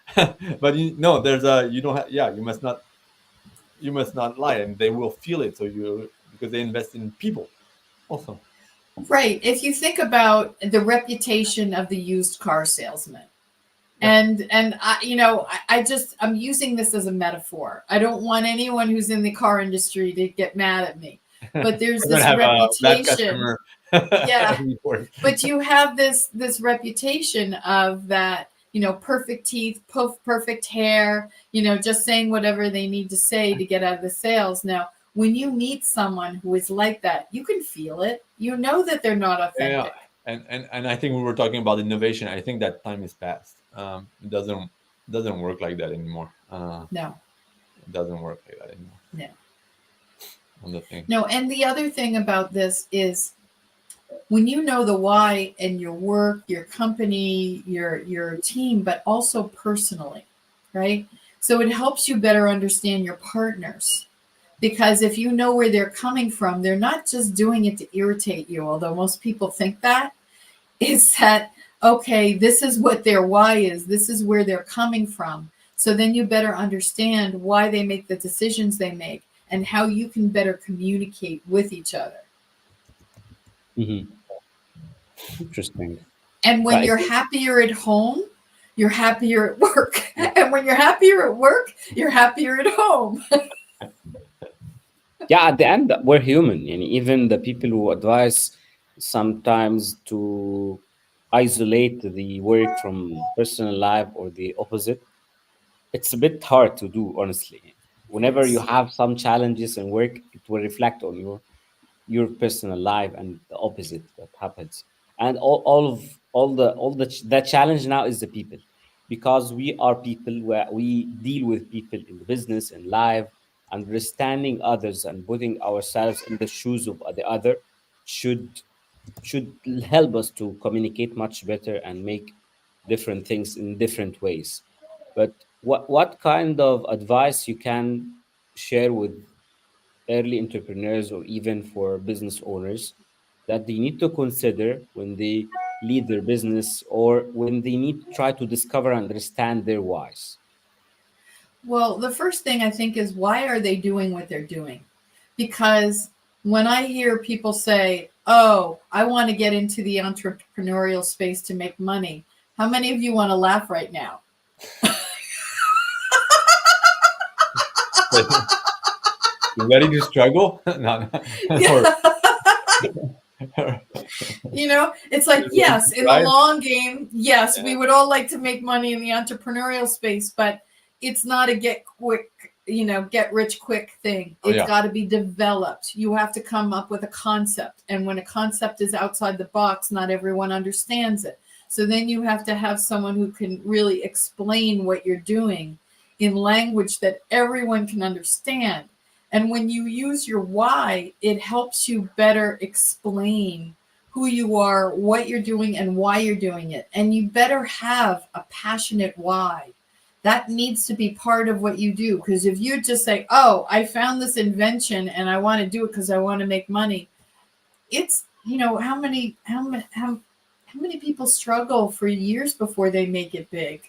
but there's a you don't have yeah you must not lie, and they will feel it. So you because they invest in people also. Right. If you think about the reputation of the used car salesman, Yeah. and I'm using this as a metaphor. I don't want anyone who's in the car industry to get mad at me, but there's We're gonna this have a bad reputation. customer Yeah. report. But you have this reputation of that, perfect teeth, perfect hair, just saying whatever they need to say to get out of the sales. Now, when you meet someone who is like that, you can feel it. You know that they're not Yeah, authentic. and I think we were talking about innovation. I think that time is past. It doesn't work like that anymore. No, It doesn't work like that anymore no, on the thing. no. And the other thing about this is, when you know the why in your work, your company, your team, but also personally, right? So it helps you better understand your partners. Because if you know where they're coming from, they're not just doing it to irritate you, although most people think that. It's that, okay, this is what their why is, this is where they're coming from. So then you better understand why they make the decisions they make, and how you can better communicate with each other. Interesting. And when Yeah, you're happier at home, you're happier at work. And when you're happier at work, you're happier at home. yeah, at the end, we're human. And even the people who advise sometimes to isolate the work from personal life or the opposite, it's a bit hard to do, honestly. It Whenever you is. have some challenges in work, it will reflect on your personal life, and the opposite that happens. And the challenge now is the people, because we are people, where we deal with people in the business and life. Understanding others and putting ourselves in the shoes of the other should should help us to communicate much better and make different things in different ways. But what kind of advice you can share with early entrepreneurs, or even for business owners, that they need to consider when they lead their business, or when they need to try to discover and understand their whys? Well, the first thing I think is, why are they doing what they're doing? Because when I hear people say, oh, I want to get into the entrepreneurial space to make money, how many of you want to laugh right now? You ready to struggle? No, or, Yeah. It's like, yes, in the right? long game, yes, Yeah. we would all like to make money in the entrepreneurial space, but it's not a get rich quick thing. Oh, It's yeah. got to be developed. You have to come up with a concept. And when a concept is outside the box, not everyone understands it. So then you have to have someone who can really explain what you're doing in language that everyone can understand. And when you use your why, it helps you better explain who you are, what you're doing, and why you're doing it. And you better have a passionate why. That needs to be part of what you do. Because if you just say, oh, I found this invention and I want to do it because I want to make money, it's, how many people struggle for years before they make it big.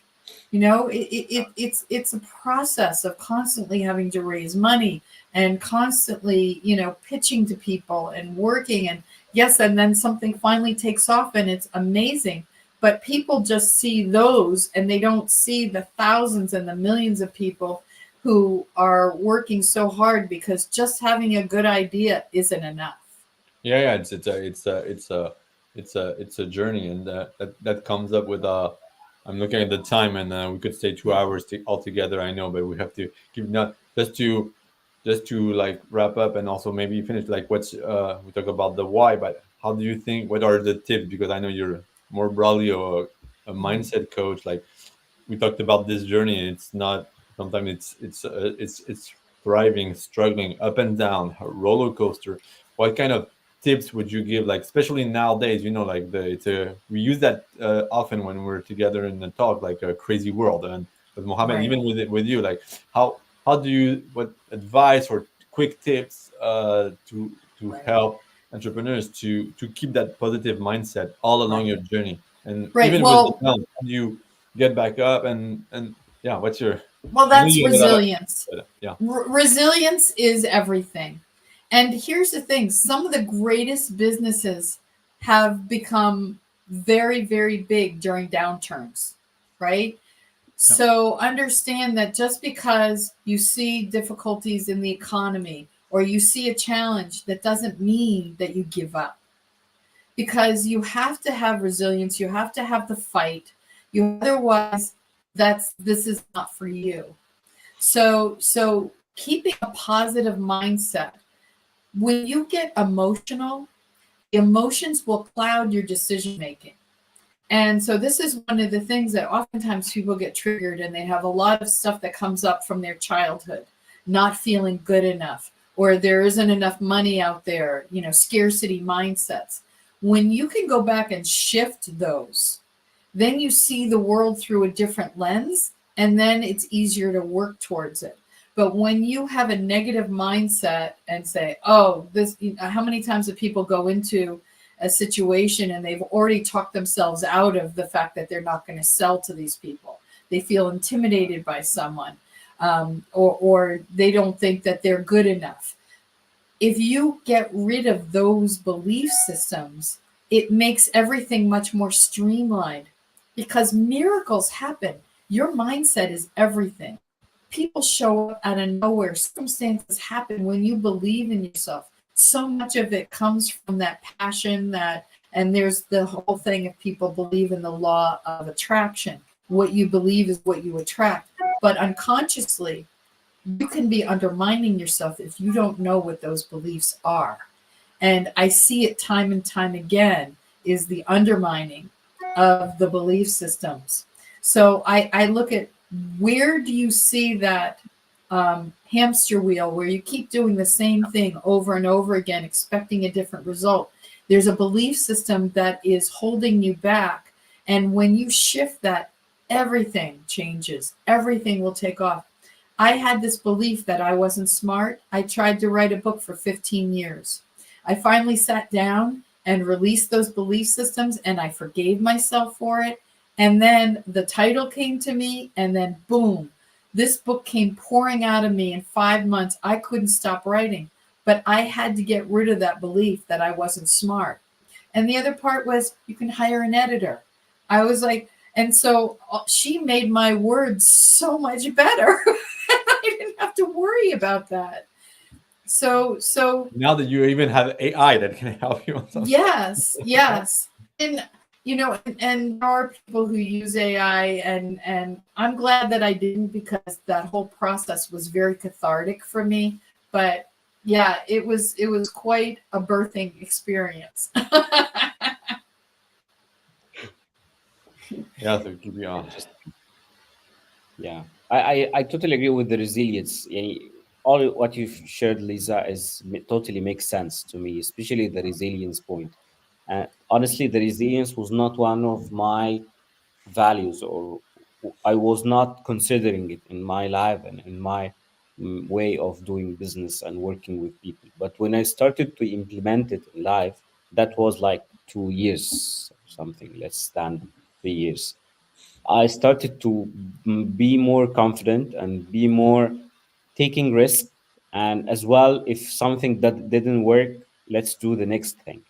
It's a process of constantly having to raise money and constantly, pitching to people and working, and yes, and then something finally takes off and it's amazing. But people just see those and they don't see the thousands and the millions of people who are working so hard because just having a good idea isn't enough. Yeah, it's a journey, and that comes up with I'm looking at the time, and we could stay 2 hours altogether. I know, but we have to keep not just to like wrap up and also maybe finish. Like, what's we talk about the why, but how do you think? What are the tips? Because I know you're more broadly a mindset coach. Like, we talked about this journey. It's not sometimes it's thriving, struggling, up and down, a roller coaster. What kind of tips would you give? Like, especially nowadays, like we use that often when we're together in the talk, like a crazy world. And with Mohammed, Right. even with you, like how do you what advice or quick tips to Right. help entrepreneurs to keep that positive mindset all along Right. your journey, and Right. even with the Well, down, how do you get back up? And yeah, what's your I know that's you have a lot of resilience. yeah. Resilience is everything. And here's the thing, some of the greatest businesses have become very, very big during downturns, right? Yeah. So understand that just because you see difficulties in the economy or you see a challenge, that doesn't mean that you give up, because you have to have resilience. You have to have the fight. Otherwise, this is not for you. So keeping a positive mindset. When you get emotional, emotions will cloud your decision making. And so this is one of the things that oftentimes people get triggered, and they have a lot of stuff that comes up from their childhood, not feeling good enough, or there isn't enough money out there, scarcity mindsets. When you can go back and shift those, then you see the world through a different lens, and then it's easier to work towards it. But when you have a negative mindset and say, oh, this, how many times do people go into a situation and they've already talked themselves out of the fact that they're not going to sell to these people? They feel intimidated by someone, or they don't think that they're good enough. If you get rid of those belief systems, it makes everything much more streamlined, because miracles happen. Your mindset is everything. People show up out of nowhere. Circumstances happen when you believe in yourself. So much of it comes from that passion, and there's the whole thing, if people believe in the law of attraction, what you believe is what you attract. But unconsciously, you can be undermining yourself if you don't know what those beliefs are. And I see it time and time again, is the undermining of the belief systems. So I look at, where do you see that hamster wheel where you keep doing the same thing over and over again, expecting a different result? There's a belief system that is holding you back. And when you shift that, everything changes. Everything will take off. I had this belief that I wasn't smart. I tried to write a book for 15 years. I finally sat down and released those belief systems, and I forgave myself for it. And then the title came to me, and then boom, this book came pouring out of me in 5 months. I couldn't stop writing, but I had to get rid of that belief that I wasn't smart. And the other part was, you can hire an editor. I was like, and so she made my words so much better. I didn't have to worry about that. So Now that you even have AI that can help you on some yes. And and there are people who use AI, and I'm glad that I didn't, because that whole process was very cathartic for me. But yeah, it was quite a birthing experience. yeah, to keep you on. Interesting. Yeah, I totally agree with the resilience. يعني all what you've shared, Lisa, totally makes sense to me, especially the resilience point. Honestly, the resilience was not one of my values, or I was not considering it in my life and in my way of doing business and working with people. But when I started to implement it in life, that was like 2 years or something, less than 3 years. I started to be more confident and be more taking risk. And as well, if something that didn't work, let's do the next thing.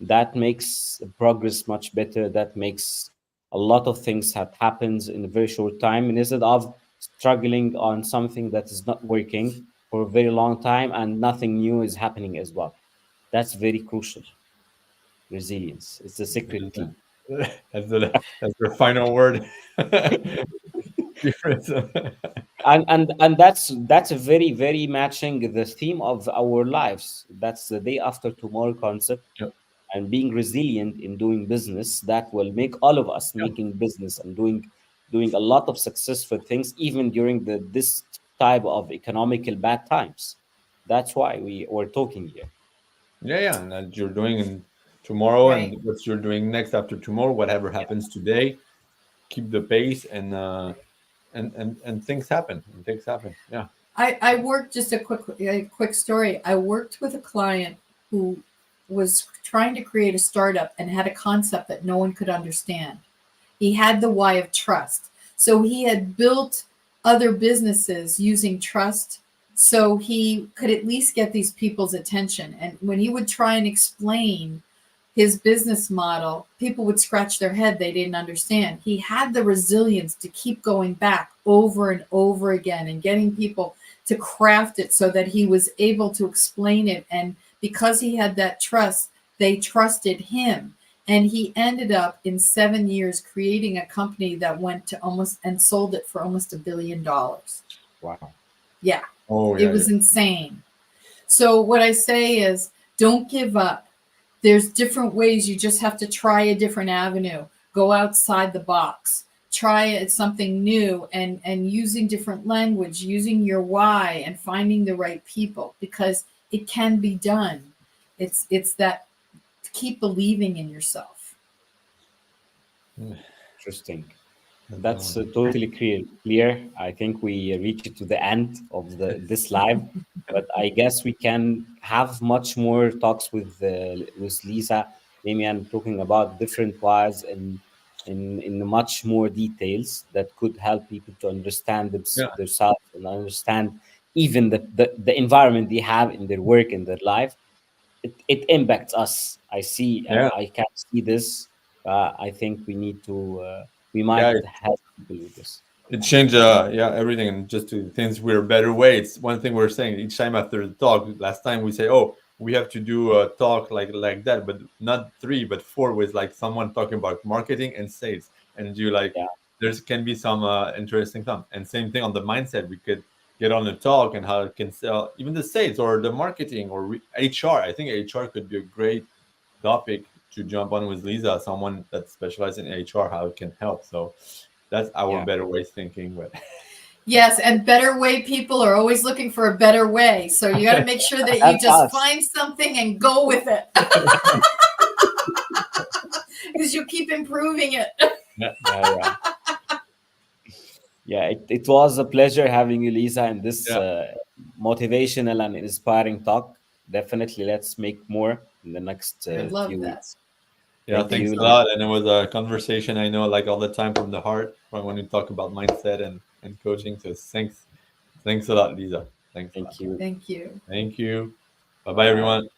That makes progress much better. That makes a lot of things that happens in a very short time. And instead of struggling on something that is not working for a very long time and nothing new is happening as well. That's very crucial. Resilience. It's a secret key. That's the final word. Difference. And that's a very very matching the theme of our lives. That's the day after tomorrow concept. Yep. And being resilient in doing business, that will make all of us Yep. making business and doing a lot of successful things even during this type of economical bad times. That's why we're talking here. Yeah, yeah, and that you're doing in tomorrow, and Right. what you're doing next after tomorrow, whatever happens today, keep the pace, and things happen. And things happen. Yeah, I worked just a quick story. I worked with a client who was trying to create a startup and had a concept that no one could understand. He had the why of trust. So he had built other businesses using trust so he could at least get these people's attention. And when he would try and explain his business model, people would scratch their head. They didn't understand. He had the resilience to keep going back over and over again and getting people to craft it so that he was able to explain it. And because he had that trust, they trusted him. And he ended up in 7 years creating a company that went to almost and sold it for almost $1 billion. Wow. Yeah, oh it yeah, yeah, was insane. So what I say is don't give up. There's different ways. You just have to try a different avenue. Go outside the box. Try it something new and using different language, using your why and finding the right people because it can be done. It's that keep believing in yourself. Interesting. that's That's all. totally clear. I think we reached to the end of this live, but I guess we can have much more talks with Lisa, maybe, and talking about different whys in much more details that could help people to understand Yeah, themselves and understand even the environment they have in their work in their life. It impacts us. I see. yeah, I can see this. I think we need to. We might yeah. help people with this. It changed, yeah, everything, and just to things we're a better way. It's one thing we're saying each time after the talk. Last time we say, oh, we have to do a talk like that, but not three, but four, with like someone talking about marketing and sales, and you like Yeah, there's can be some interesting stuff. And same thing on the mindset. We could get on the talk and how it can sell, even the sales or the marketing or HR. I think HR could be a great topic to jump on with Lisa, someone that specializes in HR, how it can help. So that's our yeah. better ways thinking. But Yes, and better way people are always looking for a better way. So you got to make sure that you That's just us. find something and go with it because you keep improving it. yeah, Yeah, yeah, yeah. It was a pleasure having you, Lisa, in this yeah, motivational and inspiring talk. Definitely, let's make more in the next I would few love that. weeks. yeah. Thank Thanks you, a Lisa. lot. And it was a conversation I know, like all the time from the heart, from when we talk about mindset and coaching. So thanks a lot, Lisa. Thanks a lot. Thank you. Thank you. Thank you. Bye Bye bye, bye. everyone.